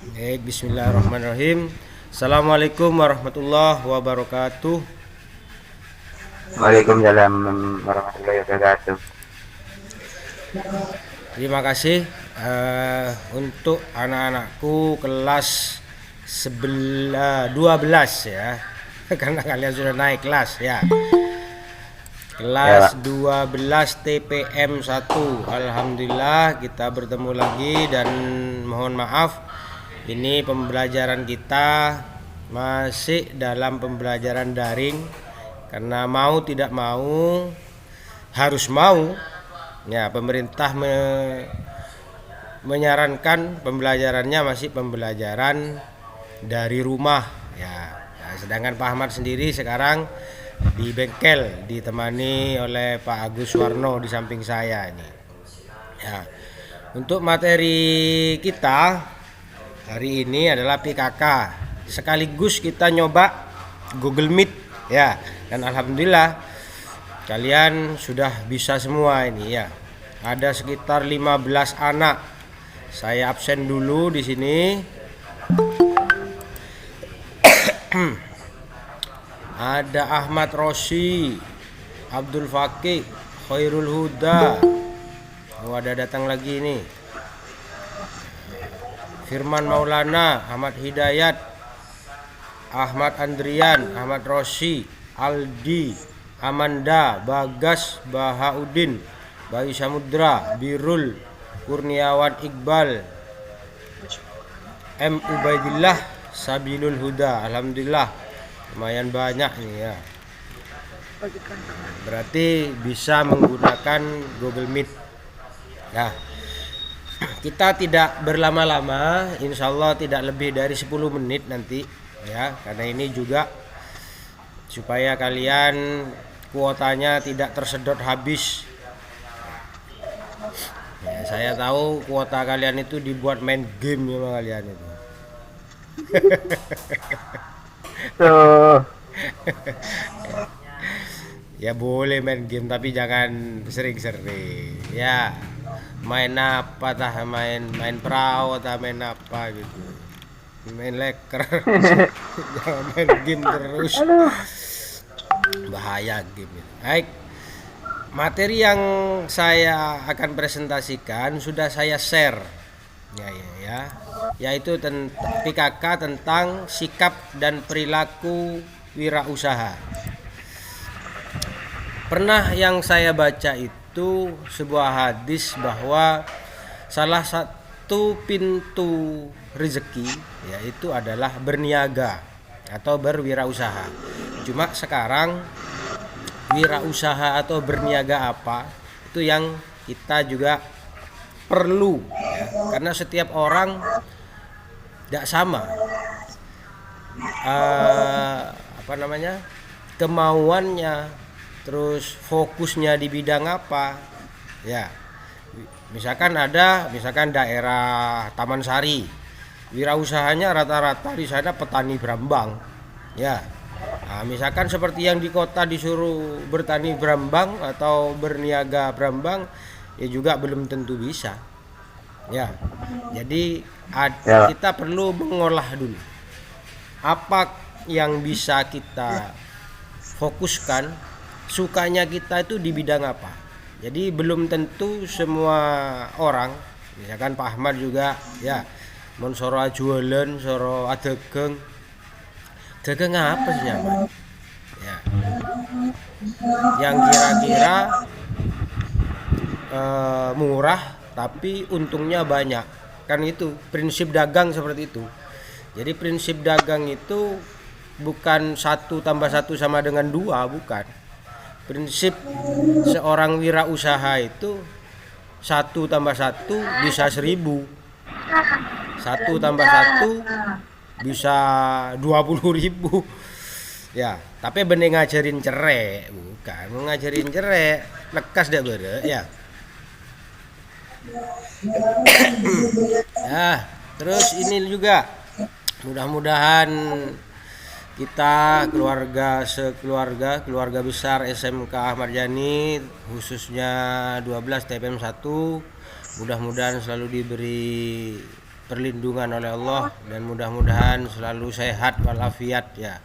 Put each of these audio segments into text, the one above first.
Baik, bismillahirrahmanirrahim. Assalamualaikum warahmatullahi wabarakatuh. Waalaikumsalam warahmatullahi wabarakatuh. Terima kasih untuk anak-anakku kelas 12 ya. Karena kalian sudah naik kelas ya. Ya, Kelas Pak. 12 TPM 1. Alhamdulillah kita bertemu lagi dan mohon maaf ini pembelajaran kita masih dalam pembelajaran daring karena mau tidak mau harus mau ya pemerintah menyarankan pembelajarannya masih pembelajaran dari rumah ya. Nah, sedangkan Pak Ahmad sendiri sekarang di bengkel ditemani oleh Pak Agus Warno di samping saya ini. Ya. Untuk materi kita hari ini adalah PKK. Sekaligus kita nyoba Google Meet ya. Dan alhamdulillah kalian sudah bisa semua ini ya. Ada sekitar 15 anak. Saya absen dulu di sini. Ada Ahmad Rosi, Abdul Fakih, Khairul Huda. Oh, ada datang lagi nih. Firman Maulana, Ahmad Hidayat, Ahmad Andrian, Ahmad Rosi, Aldi, Amanda, Bagas, Bahaudin, Bayu Samudra, Birul, Kurniawan Iqbal, M. Ubaidillah, Sabilul Huda. Alhamdulillah lumayan banyak nih ya. Berarti bisa menggunakan Google Meet. Nah, kita tidak berlama-lama, insya Allah tidak lebih dari 10 menit nanti ya, karena ini juga supaya kalian kuotanya tidak tersedot habis ya. Saya tahu kuota kalian itu dibuat main game ya kalian itu. Tuh, Ya boleh main game tapi jangan sering-sering ya. Main apa tah, main perahu atau main apa gitu, main leker. Jangan main game terus, bahaya game itu. Baik, materi yang saya akan presentasikan sudah saya share ya, yaitu PKK tentang sikap dan perilaku wirausaha. Pernah yang saya baca itu sebuah hadis bahwa salah satu pintu rezeki yaitu adalah berniaga atau berwirausaha. Cuma sekarang wirausaha atau berniaga apa itu yang kita juga perlu ya, karena setiap orang tidak sama apa namanya kemauannya, terus fokusnya di bidang apa ya. Misalkan daerah Taman Sari, wirausahanya rata-rata di sana petani brambang ya. Nah, misalkan seperti yang di kota disuruh bertani brambang atau berniaga brambang ya juga belum tentu bisa ya. Jadi ya, Pak. kita perlu mengolah dulu apa yang bisa kita fokuskan, sukanya kita itu di bidang apa. Jadi belum tentu semua orang, misalkan Pak Ahmad juga ya, mun soro jualan, soro adegeng. Dagang apa sih nyaman? Ya, yang kira-kira murah tapi untungnya banyak. Kan itu prinsip dagang seperti itu. Jadi prinsip dagang itu bukan 1+1 sama dengan 2, bukan. Prinsip seorang wirausaha itu 1+1 bisa 1000, 1+1 bisa 20.000 ya. Tapi bener ngajarin cerai bukan, mau ngajarin cerai lekas deh bere ya. Ya, terus ini juga mudah-mudahan kita keluarga besar SMK Ahmad Yani khususnya 12 TPM 1 mudah-mudahan selalu diberi perlindungan oleh Allah dan mudah-mudahan selalu sehat walafiat ya.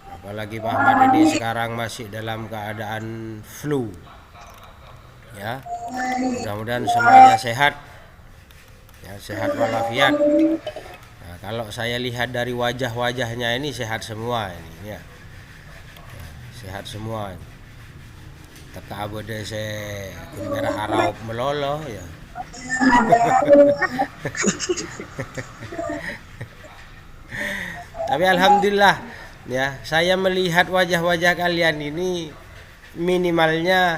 Apalagi Pak Ahmad ini sekarang masih dalam keadaan flu ya. Mudah-mudahan semuanya sehat ya, sehat walafiat. Nah, kalau saya lihat dari wajah-wajahnya ini sehat semua ini ya. Sehat semua. Teka abode se merah harap melolo ya. Tapi alhamdulillah ya, saya melihat wajah-wajah kalian ini minimalnya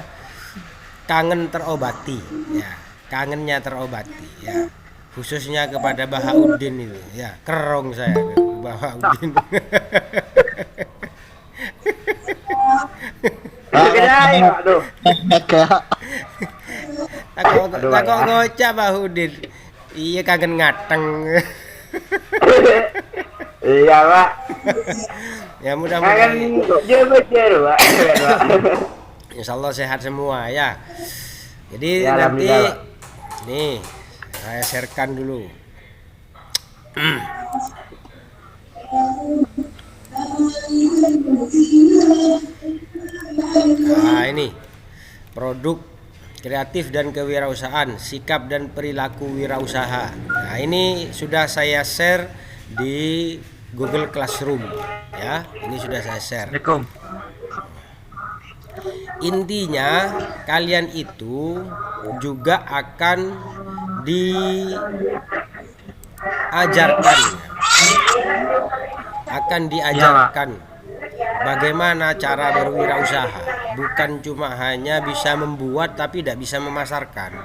kangen terobati ya, kangennya terobati ya, khususnya kepada Bahaudin itu ya, kerong saya Bahaudin. Aduh. Takut ngocap Bahaudin. Iya kangen ngateng. Iya, Pak. Ya mudah-mudahan Pak. insya Allah sehat semua ya. Jadi Ya, nanti alhamdulillah, Pak. nih saya sharekan dulu. Nah ini produk kreatif dan kewirausahaan, sikap dan perilaku wirausaha. Nah ini sudah saya share di Google Classroom ya, ini sudah saya share. Assalamualaikum. Intinya kalian itu juga akan diajarkan bagaimana cara berwirausaha, bukan cuma hanya bisa membuat tapi tidak bisa memasarkan.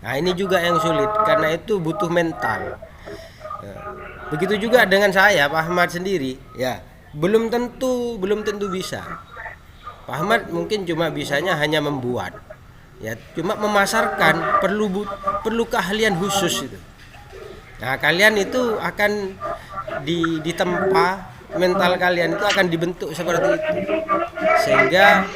Nah ini juga yang sulit karena itu butuh mental. Begitu juga dengan saya Pak Ahmad sendiri ya, belum tentu bisa. Pak Ahmad mungkin cuma bisanya hanya membuat ya, cuma memasarkan perlu keahlian khusus itu. Nah kalian itu akan ditempa, mental kalian itu akan dibentuk seperti itu, sehingga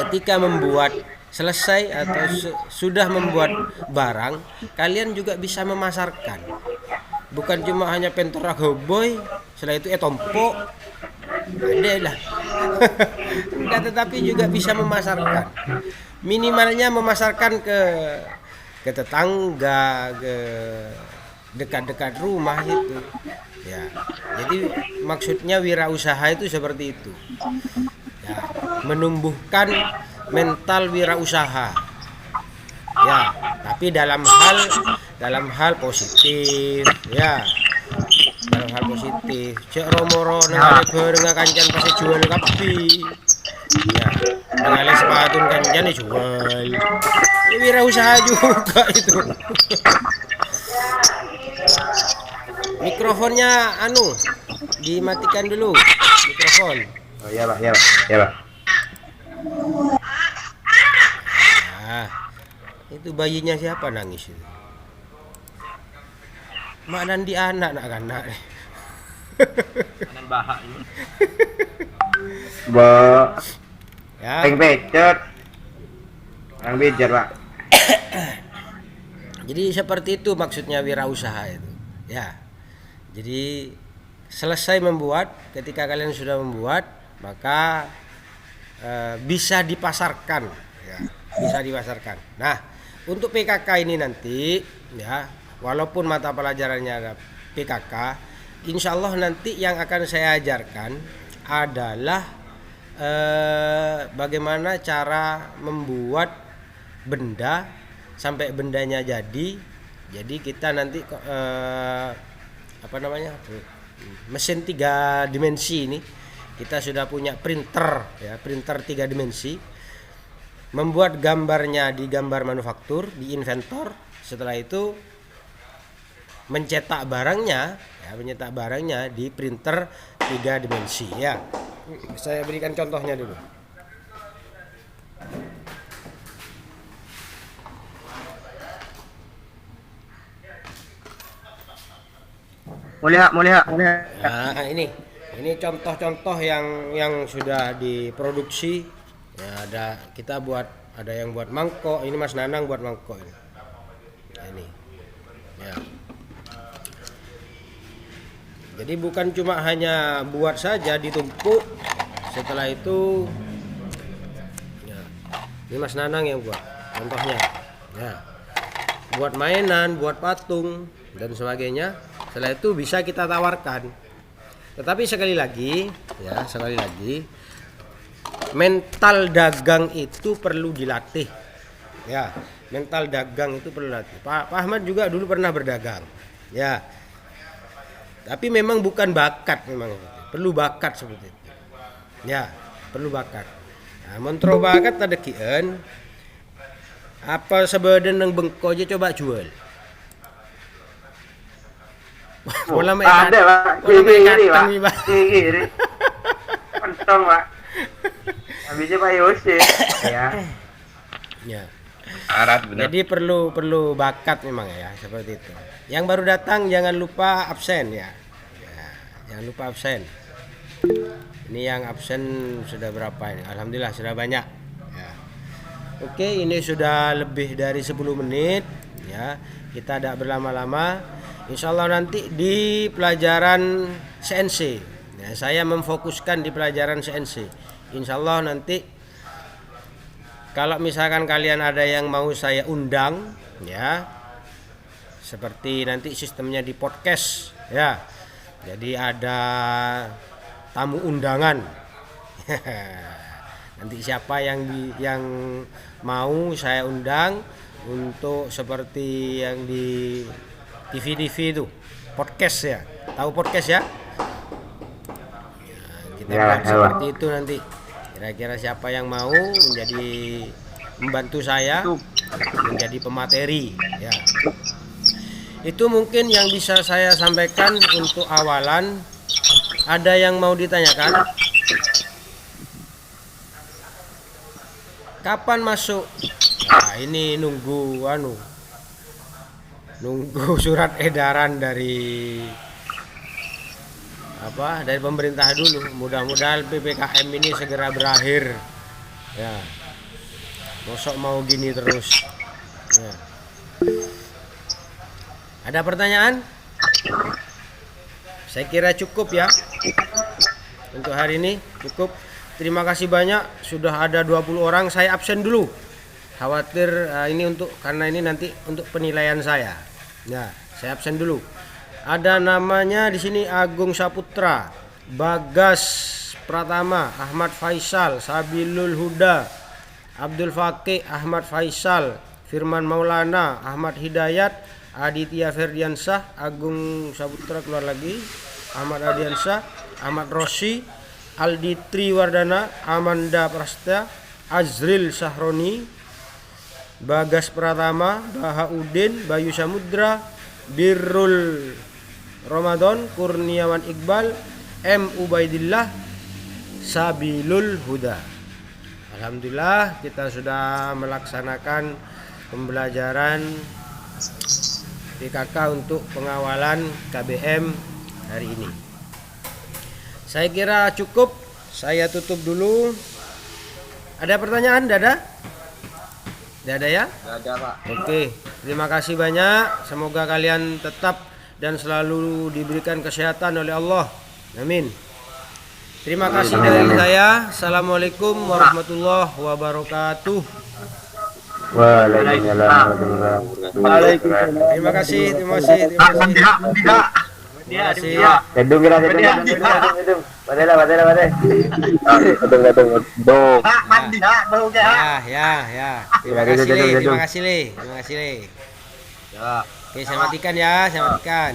ketika membuat selesai atau sudah membuat barang, kalian juga bisa memasarkan, bukan cuma hanya pentora goboy setelah itu tompo ada lah. Enggak, tetapi juga bisa memasarkan, minimalnya memasarkan ke tetangga, ke dekat-dekat rumah itu ya. Jadi maksudnya wirausaha itu seperti itu ya, menumbuhkan mental wirausaha ya, tapi dalam hal positif ya, dalam hal positif. Cek romoro nengale bareng kancan pas jual kapi ya, nengale sepatu kancan jual, ya, wirausaha juga itu. Mikrofonnya dimatikan dulu mikrofon. Oh iya, Pak. Ya, Pak. Nah, itu bayinya siapa nangis itu? Mak dan di anak nak. Kanan bahak ini. Ya. Peng becet. Orang bejar, Pak. Jadi seperti itu maksudnya wirausaha itu. Ya. Jadi selesai membuat, ketika kalian sudah membuat, maka bisa dipasarkan ya, bisa dipasarkan. Nah, untuk PKK ini nanti ya, walaupun mata pelajarannya ada PKK, insya Allah nanti yang akan saya ajarkan adalah bagaimana cara membuat benda sampai bendanya jadi kita nanti mesin 3 dimensi ini, kita sudah punya printer ya, printer 3 dimensi, membuat gambarnya di gambar manufaktur, di inventor. Setelah itu mencetak barangnya di printer 3 dimensi ya. Saya berikan contohnya dulu. Mau lihat. Nah, ini contoh-contoh yang sudah diproduksi ya. Ada yang buat mangkok, ini Mas Nanang buat mangkok ini. Nah, ini ya. Jadi bukan cuma hanya buat saja ditumpuk, setelah itu ya, ini Mas Nanang yang buat contohnya ya, buat mainan, buat patung dan sebagainya. Setelah itu bisa kita tawarkan. Tetapi sekali lagi mental dagang itu perlu dilatih ya, mental dagang itu perlu dilatih. Pak Ahmad juga dulu pernah berdagang ya, tapi memang bukan bakat, memang perlu bakat seperti itu ya, perlu bakat. Nah, mentro bakat ada kian apa sebeden yang bengko aja coba jual. Bola ada Pak, kiri Pak, kiri. Pentong Pak. Habisnya Pak Yose ya. Ya. Syarat benar. Jadi perlu bakat memang ya, seperti itu. Yang baru datang jangan lupa absen ya. Ya, jangan lupa absen. Ini yang absen sudah berapa ini? Alhamdulillah sudah banyak. Ya. Oke, ini sudah lebih dari 10 menit ya. Kita tidak berlama-lama. Insya Allah nanti di pelajaran CNC ya, saya memfokuskan di pelajaran CNC. Insya Allah nanti kalau misalkan kalian ada yang mau saya undang ya, seperti nanti sistemnya di podcast ya, jadi ada tamu undangan. Nanti siapa yang mau saya undang untuk seperti yang di TV itu podcast ya, tahu podcast ya? Kita buat seperti itu nanti. Kira-kira siapa yang mau membantu saya menjadi pemateri ya. Itu mungkin yang bisa saya sampaikan untuk awalan. Ada yang mau ditanyakan? Kapan masuk? Nah, ini nunggu surat edaran dari pemerintah dulu. Mudah-mudahan PPKM ini segera berakhir ya, mosok mau gini terus ya. Ada pertanyaan? Saya kira cukup ya untuk hari ini, cukup. Terima kasih banyak, sudah ada 20 orang. Saya absen dulu, khawatir karena ini nanti untuk penilaian saya. Nah, saya absen dulu. Ada namanya di sini Agung Saputra, Bagas Pratama, Ahmad Faisal, Sabilul Huda, Abdul Fakih, Ahmad Faisal, Firman Maulana, Ahmad Hidayat, Aditya Ferdiansah, Agung Saputra keluar lagi, Ahmad Adiansah, Ahmad Rosi, Aldi Triwardana, Amanda Prasta, Azril Sahroni, Bagas Pratama, Bahaudin, Bayu Samudra, Birrul Ramadan, Kurniawan Iqbal, M. Ubaidillah, Sabilul Huda. Alhamdulillah kita sudah melaksanakan pembelajaran PKK untuk pengawalan KBM hari ini. Saya kira cukup, saya tutup dulu. Ada pertanyaan, Dada? Dada ya? Ada Pak. Oke, terima kasih banyak. Semoga kalian tetap dan selalu diberikan kesehatan oleh Allah. Amin. Terima kasih dari saya. Assalamualaikum warahmatullahi wabarakatuh. Waalaikumsalam. Terima kasih. Terima kasih. Gedung. Badai. Ya. Terima kasih Le. Ya. Oke, saya matikan ya, saya matikan.